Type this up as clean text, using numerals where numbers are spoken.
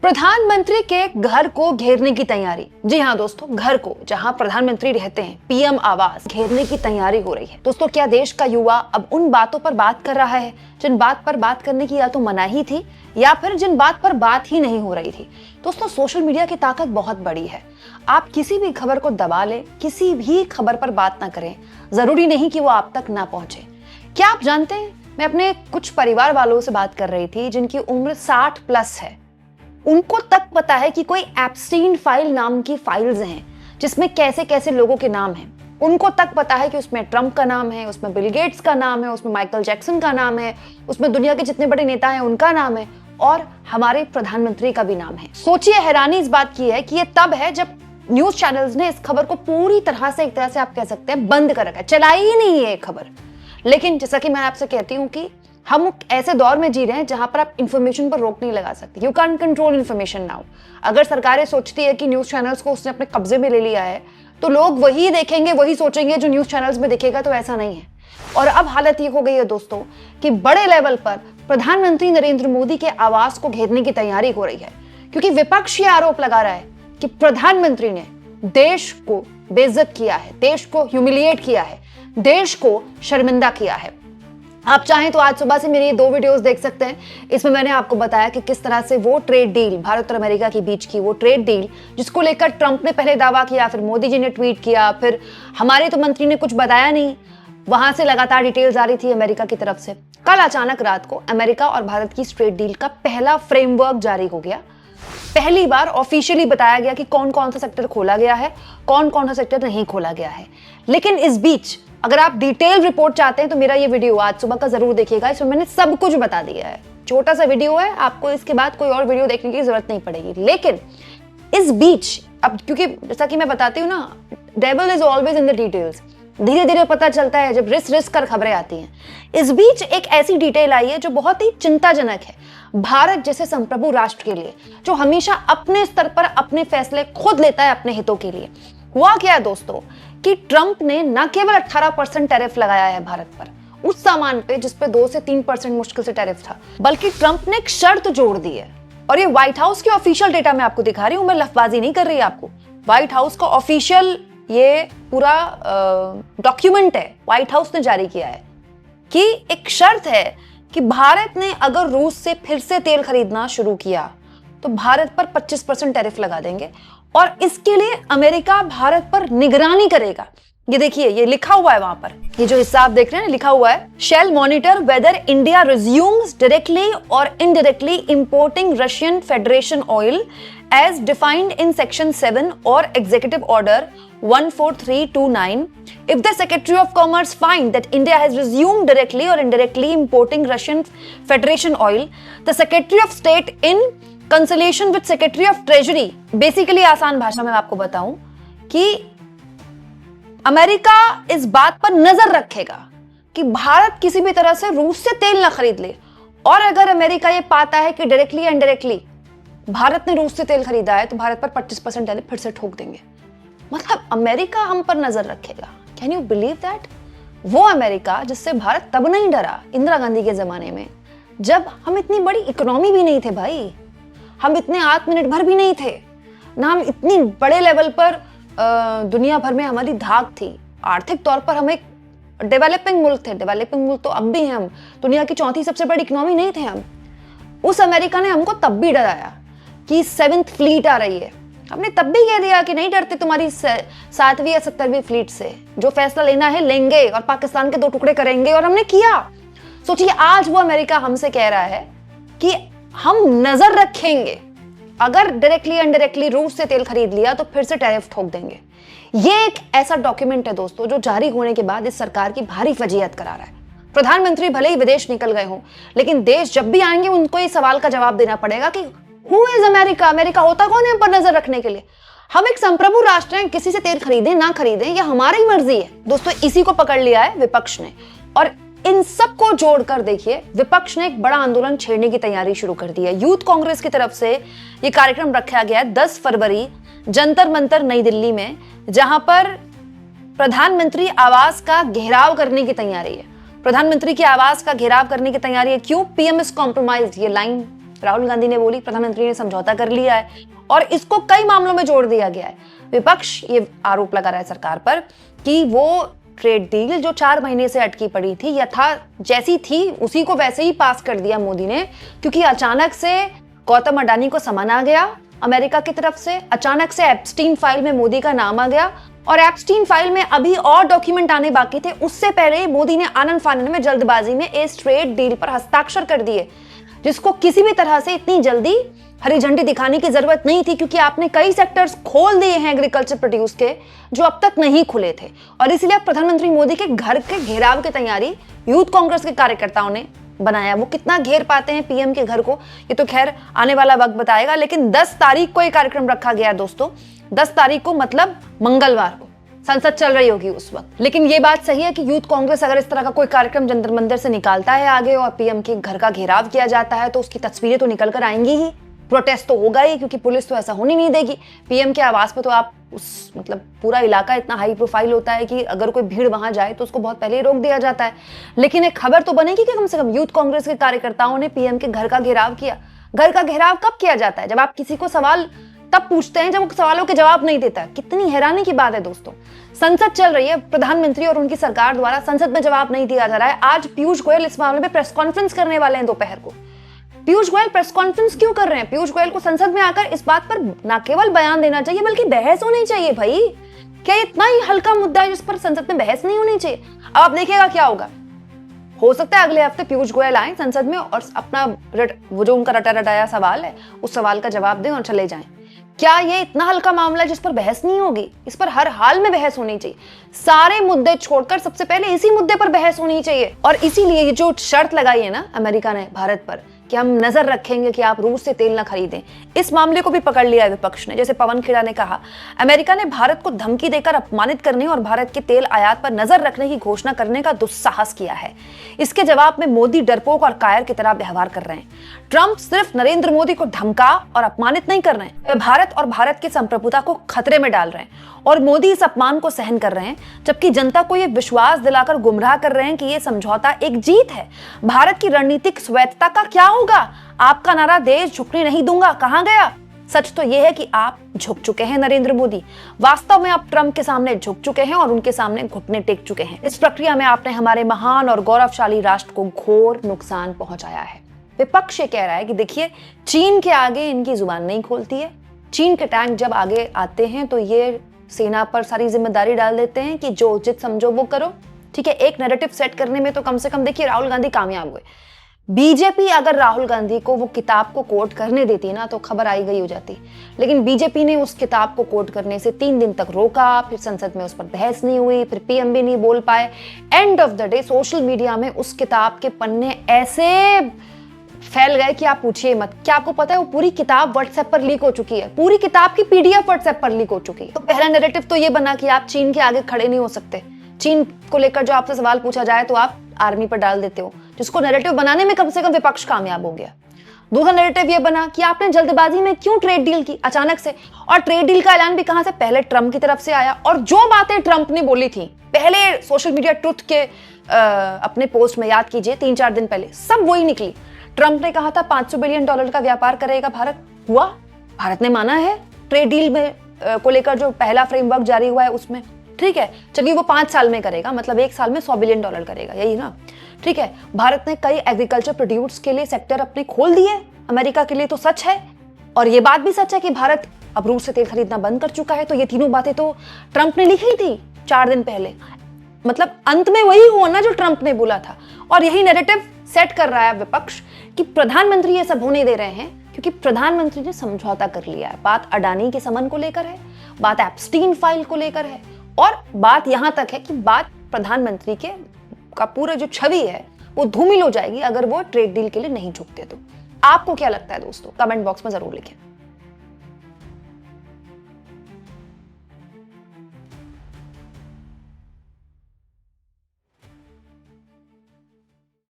प्रधानमंत्री के घर को घेरने की तैयारी। जी हाँ दोस्तों, घर को जहां प्रधानमंत्री रहते हैं, पीएम आवास घेरने की तैयारी हो रही है। दोस्तों, क्या देश का युवा अब उन बातों पर बात कर रहा है जिन बात पर बात करने की या तो मनाही थी या फिर जिन बात पर बात ही नहीं हो रही थी? दोस्तों, सोशल मीडिया की ताकत बहुत बड़ी है। आप किसी भी खबर को दबा लें, किसी भी खबर पर बात ना करें, जरूरी नहीं कि वो आप तक ना पहुंचे। क्या आप जानते हैं, मैं अपने कुछ परिवार वालों से बात कर रही थी जिनकी उम्र 60+ है। उनको तक पता है कि कोई एप्स्टीन फाइल नाम की फाइल्स हैं जिसमें कैसे कैसे लोगों के नाम हैं। उनको तक पता है कि उसमें ट्रंप का नाम है, उसमें बिल गेट्स का नाम है, उसमें माइकल जैक्सन का नाम है, उसमें दुनिया के जितने बड़े नेता हैं उनका नाम है और हमारे प्रधानमंत्री का भी नाम है। सोचिए, हैरानी इस बात की है कि ये तब है जब न्यूज चैनल्स ने इस खबर को पूरी तरह से, एक तरह से आप कह सकते हैं, बंद कर रखा है, चलाई ही नहीं है ये खबर। लेकिन जैसा कि मैं आपसे कहती हूँ कि हम ऐसे दौर में जी रहे हैं जहां पर आप इंफॉर्मेशन पर रोक नहीं लगा सकते। You can control information now. अगर सरकारें सोचती है कि न्यूज चैनल्स को उसने अपने कब्जे में ले लिया है तो लोग वही देखेंगे, वही सोचेंगे जो न्यूज चैनल्स में दिखेगा। तो ऐसा नहीं है। और अब हालत ये हो गई है दोस्तों कि बड़े लेवल पर प्रधानमंत्री नरेंद्र मोदी के आवास को घेरने की तैयारी हो रही है, क्योंकि विपक्ष ये आरोप लगा रहा है कि प्रधानमंत्री ने देश को बेइज्जत किया है, देश को ह्यूमिलिएट किया है, देश को शर्मिंदा किया है। आप चाहें तो आज सुबह से मेरी 2 वीडियोस देख सकते हैं। इसमें मैंने आपको बताया कि किस तरह से वो ट्रेड डील, भारत और अमेरिका के बीच की वो ट्रेड डील, जिसको लेकर ट्रंप ने पहले दावा किया, फिर मोदी जी ने ट्वीट किया, फिर हमारे तो मंत्री ने कुछ बताया नहीं, वहां से लगातार डिटेल्स आ रही थी अमेरिका की तरफ से। कल अचानक रात को अमेरिका और भारत की ट्रेड डील का पहला फ्रेमवर्क जारी हो गया। पहली बार ऑफिशियली बताया गया कि कौन कौन सा सेक्टर खोला गया है, कौन कौन सा सेक्टर नहीं खोला गया है। लेकिन इस बीच अगर आप डिटेल रिपोर्ट चाहते हैं तो मेरा ये वीडियो आज सुबह का जरूर देखिएगा। इसमें मैंने सब कुछ बता दिया है। छोटा सा वीडियो है, आपको इसके बाद कोई और वीडियो देखने की जरूरत नहीं पड़ेगी। लेकिन इस बीच अब, क्योंकि जैसा कि मैं बताती हूँ ना, devil is always in the details. धीरे धीरे पता चलता है जब रिस कर खबरें आती हैं। इस बीच एक ऐसी डिटेल आई है जो बहुत ही चिंताजनक है भारत जैसे संप्रभु राष्ट्र के लिए, जो हमेशा अपने स्तर पर अपने फैसले खुद लेता है अपने हितों के लिए। हुआ क्या है दोस्तों कि ट्रंप ने न केवल 18% टैरिफ लगाया है भारत पर, उस सामान पे जिस पे 2 से 3% मुश्किल से टैरिफ था, बल्कि ट्रंप ने एक शर्त जोड़ दी है। और ये व्हाइट हाउस के ऑफिशियल डेटा मैं आपको दिखा रही हूं, मैं लफबाजी नहीं कर रही आपको। व्हाइट हाउस का ऑफिशियल ये पूरा डॉक्यूमेंट है, व्हाइट हाउस ने जारी किया है कि एक शर्त है कि भारत ने अगर रूस से फिर से तेल खरीदना शुरू किया तो भारत पर 25% टैरिफ लगा देंगे और इसके लिए अमेरिका भारत पर निगरानी करेगा। ये देखिए, ये लिखा हुआ है वहां पर, ये जो हिस्सा आप देख रहे हैं लिखा हुआ है, shall monitor whether India resumes directly और indirectly importing Russian Federation oil as defined in section 7 और executive order 14329 if the Secretary of Commerce find that India has resumed directly or indirectly importing Russian Federation oil, the Secretary of State in consultation with Secretary of Treasury, basically आसान भाषा में आपको बताऊं कि America इस बात पर नजर रखेगा कि भारत किसी भी तरह से रूस से तेल ना खरीद ले। और अगर अमेरिका ये पाता है कि डायरेक्टली या इनडायरेक्टली भारत ने रूस से तेल खरीदा है तो भारत पर 25% टैरिफ फिर से ठोक देंगे। मतलब अमेरिका हम पर नजर रखेगा। Can you believe that? वो अमेरिका जिससे भारत तब नहीं डरा इंदिरा गांधी के जमाने में, जब हम इतनी बड़ी इकोनॉमी भी नहीं थे भाई, हम इतने आत्मनिर्भर भी नहीं थे ना, हम इतनी बड़े लेवल पर दुनिया भर में हमारी धाक थी। आर्थिक तौर पर हम एक डेवलपिंग मुल्क थे। डेवलपिंग मुल्क तो अब भी हैं हम, दुनिया की 4थी सबसे बड़ी इकोनॉमी नहीं थे हम। उस अमेरिका ने हमको तब भी डराया कि 7th फ्लीट आ रही है। हमने तब भी कह दिया कि नहीं डरते तुम्हारी 7वीं या 17वीं फ्लीट से, जो फैसला लेना है लेंगे और पाकिस्तान के 2 टुकड़े करेंगे। और हमने किया। सोचिए, आज वो अमेरिका हमसे कह रहा है कि हम नजर रखेंगे, अगर डायरेक्टली इनडायरेक्टली रूस से तेल खरीद लिया तो फिर से टैरिफ ठोक देंगे। ये एक ऐसा डॉक्यूमेंट है दोस्तों जो जारी होने के बाद इस सरकार की भारी फजीहत करा रहा है। प्रधानमंत्री भले ही विदेश निकल गए हों, लेकिन देश जब भी आएंगे उनको इस सवाल का जवाब देना पड़ेगा कि हु इज अमेरिका? अमेरिका होता कौन है हम पर नजर रखने के लिए? हम एक संप्रभु राष्ट्र हैं, किसी से तेल खरीदें ना खरीदें ये हमारी मर्जी है। दोस्तों, इसी को पकड़ लिया है विपक्ष ने। और इन सबको जोड़कर देखिए, विपक्ष ने एक बड़ा आंदोलन छेड़ने की तैयारी शुरू कर दी है। यूथ कांग्रेस की तरफ से यह कार्यक्रम रखा गया है 10 फरवरी जंतर मंतर नई दिल्ली में, जहां पर प्रधानमंत्री आवास का घेराव करने की तैयारी है। प्रधानमंत्री के आवास का घेराव करने की तैयारी है। क्यों? पीएम इज कॉम्प्रोमाइज्ड, ये लाइन राहुल गांधी ने बोली प्रधानमंत्री ने समझौता कर लिया है और इसको कई मामलों में जोड़ दिया गया है। विपक्ष ये आरोप लगा रहा है सरकार पर कि वो ट्रेड डील जो 4 महीने से अटकी पड़ी थी यथा जैसी थी उसी को वैसे ही पास कर दिया मोदी ने, क्योंकि अचानक से गौतम अडानी को समन आ गया अमेरिका की तरफ से, अचानक से एप्स्टीन फाइल में मोदी का नाम आ गया और एप्स्टीन फाइल में अभी और डॉक्यूमेंट आने बाकी थे। उससे पहले मोदी ने आनन फानन में जल्दबाजी में इस ट्रेड डील पर हस्ताक्षर कर दिए, जिसको किसी भी तरह से इतनी जल्दी हरी झंडी दिखाने की जरूरत नहीं थी, क्योंकि आपने कई सेक्टर्स खोल दिए हैं एग्रीकल्चर प्रोड्यूस के जो अब तक नहीं खुले थे। और इसलिए अब प्रधानमंत्री मोदी के घर के घेराव की तैयारी यूथ कांग्रेस के कार्यकर्ताओं ने बनाया। वो कितना घेर पाते हैं पीएम के घर को ये तो खैर आने वाला वक्त बताएगा, लेकिन 10 तारीख को ये कार्यक्रम रखा गया दोस्तों। 10 तारीख को मतलब मंगलवार को संसद चल रही होगी उस वक्त। लेकिन ये बात सही है कि यूथ कांग्रेस अगर इस तरह का कोई कार्यक्रम जंतर मंदिर से निकालता है आगे और पीएम के घर का घेराव किया जाता है तो उसकी तस्वीरें तो निकल कर आएंगी ही, प्रोटेस्ट तो होगा ही, क्योंकि पुलिस तो ऐसा होने नहीं देगी। पीएम के आवास पे तो आप उस मतलब पूरा इलाका इतना हाई प्रोफाइल होता है कि अगर कोई भीड़ वहां जाए तो उसको बहुत पहले ही रोक दिया जाता है। लेकिन एक खबर तो बनेगी कि कम से कम यूथ कांग्रेस के कार्यकर्ताओं ने पीएम के घर का घेराव किया। घर का घेराव कब किया जाता है? जब आप किसी को सवाल तब पूछते हैं जब वो सवालों के जवाब नहीं देता। कितनी हैरानी की बात है दोस्तों। संसद चल रही है, प्रधानमंत्री और उनकी सरकार द्वारा संसद में जवाब नहीं दिया जा रहा है। आज पीयूष गोयल इस मामले में प्रेस कॉन्फ्रेंस करने वाले हैं दोपहर को। पीयूष गोयल प्रेस कॉन्फ्रेंस क्यों कर रहे हैं? पीयूष गोयल को संसद में आकर इस बात पर न केवल बयान देना चाहिए बल्कि बहस होनी चाहिए। भाई क्या इतना ही हल्का मुद्दा है जिस पर संसद में बहस नहीं होनी चाहिए? अब आप देखिएगा क्या होगा। हो सकता है अगले हफ्ते पीयूष गोयल आए संसद में और अपना वो जो उनका रटा रटाया सवाल है उस सवाल का जवाब दें और चले जाएं। क्या ये इतना हल्का मामला है जिस पर बहस नहीं होगी? इस पर हर हाल में बहस होनी चाहिए। सारे मुद्दे छोड़कर सबसे पहले इसी मुद्दे पर बहस होनी चाहिए। और इसीलिए ये जो शर्त लगाई है ना अमेरिका ने भारत पर कि हम नजर रखेंगे कि आप रूस से तेल ना खरीदें, इस मामले को भी पकड़ लिया है विपक्ष ने। जैसे पवन खेड़ा ने कहा, अमेरिका ने भारत को धमकी देकर अपमानित करने और भारत के तेल आयात पर नजर रखने की घोषणा करने का दुस्साहस किया है। इसके जवाब में मोदी डरपोक और कायर की तरह व्यवहार कर रहे हैं। ट्रंप सिर्फ नरेंद्र मोदी को धमका और अपमानित नहीं कर रहे हैं, वे भारत और भारत की संप्रभुता को खतरे में डाल रहे हैं और मोदी इस अपमान को सहन कर रहे हैं, जबकि जनता को यह विश्वास दिलाकर गुमराह कर रहे हैं कि यह समझौता एक जीत है। भारत की रणनीतिक स्वायत्तता का क्या होगा? आपका नारा देश झुकने नहीं दूंगा कहां गया? सच तो यह है कि आप झुक चुके हैं नरेंद्र मोदी। वास्तव में आप ट्रंप के सामने झुक चुके हैं और उनके सामने घुटने टेक चुके हैं। इस प्रक्रिया में आपने हमारे महान और गौरवशाली राष्ट्र को घोर नुकसान पहुंचाया है। विपक्ष ये कह रहा है कि देखिए चीन के आगे इनकी जुबान नहीं खोलती है। चीन के टैंक जब आगे आते हैं तो ये सेना पर सारी जिम्मेदारी डाल देते हैं कि जो उचित समझो वो करो। ठीक है, एक नैरेटिव सेट करने में तो कम से कम देखिए राहुल गांधी कामयाब हुए। बीजेपी अगर राहुल गांधी को वो किताब को कोट करने देती ना तो खबर आई गई हो जाती, लेकिन बीजेपी ने उस किताब को कोट करने से 3 दिन तक रोका, फिर संसद में उस पर बहस नहीं हुई, फिर पीएम भी नहीं बोल पाए। End of the day social media में उस किताब के पन्ने ऐसे फैल गए कि आप पूछिए मत। क्या आपको पता है वो पूरी किताब व्हाट्सएप पर लीक हो चुकी है, पूरी किताब की पीडीएफ व्हाट्सएप पर लीक हो चुकी है। तो पहला नैरेटिव तो ये बना कि आप चीन के आगे खड़े नहीं हो सकते। चीन को लेकर जो आपसे सवाल पूछा जाए तो आप आर्मी पर डाल देते हो, जिसको नैरेटिव बनाने में कम से कम विपक्ष कामयाब हो गया। दूसरा नैरेटिव ये बना कि आपने जल्दबाजी में क्यों ट्रेड डील की अचानक से, और ट्रेड डील का ऐलान भी कहां से? पहले ट्रंप की तरफ से आया और जो बातें ट्रंप ने बोली थी पहले सोशल मीडिया ट्रुथ के अपने पोस्ट में, याद कीजिए 3-4 दिन पहले, सब वही निकली। ट्रंप ने कहा था $500 बिलियन का व्यापार करेगा भारत। हुआ? भारत ने माना है ट्रेड डील में को लेकर जो पहला फ्रेमवर्क जारी हुआ है उसमें। ठीक है, चलिए वो 5 साल में करेगा, मतलब 1 साल में $100 बिलियन करेगा, यही ना? ठीक है, भारत ने कई एग्रीकल्चर प्रोड्यूस के लिए सेक्टर अपने खोल दिए अमेरिका के लिए, तो सच है। और ये बात भी सच है कि भारत अब रूस से तेल खरीदना बंद कर चुका है। तो ये तीनों बातें तो ट्रंप ने लिखी थी 4 दिन पहले। मतलब अंत में वही हुआ ना जो ट्रंप ने बोला था। और यही नैरेटिव सेट कर रहा है विपक्ष कि प्रधानमंत्री ये सब होने दे रहे हैं क्योंकि प्रधानमंत्री ने समझौता कर लिया है। बात अडानी के समन को लेकर है, बात एप्स्टीन फाइल को लेकर है, और बात यहां तक है कि बात प्रधानमंत्री के का पूरा जो छवि है वो धूमिल हो जाएगी अगर वो ट्रेड डील के लिए नहीं झुकते। तो आपको क्या लगता है दोस्तों? कमेंट बॉक्स में जरूर लिखें।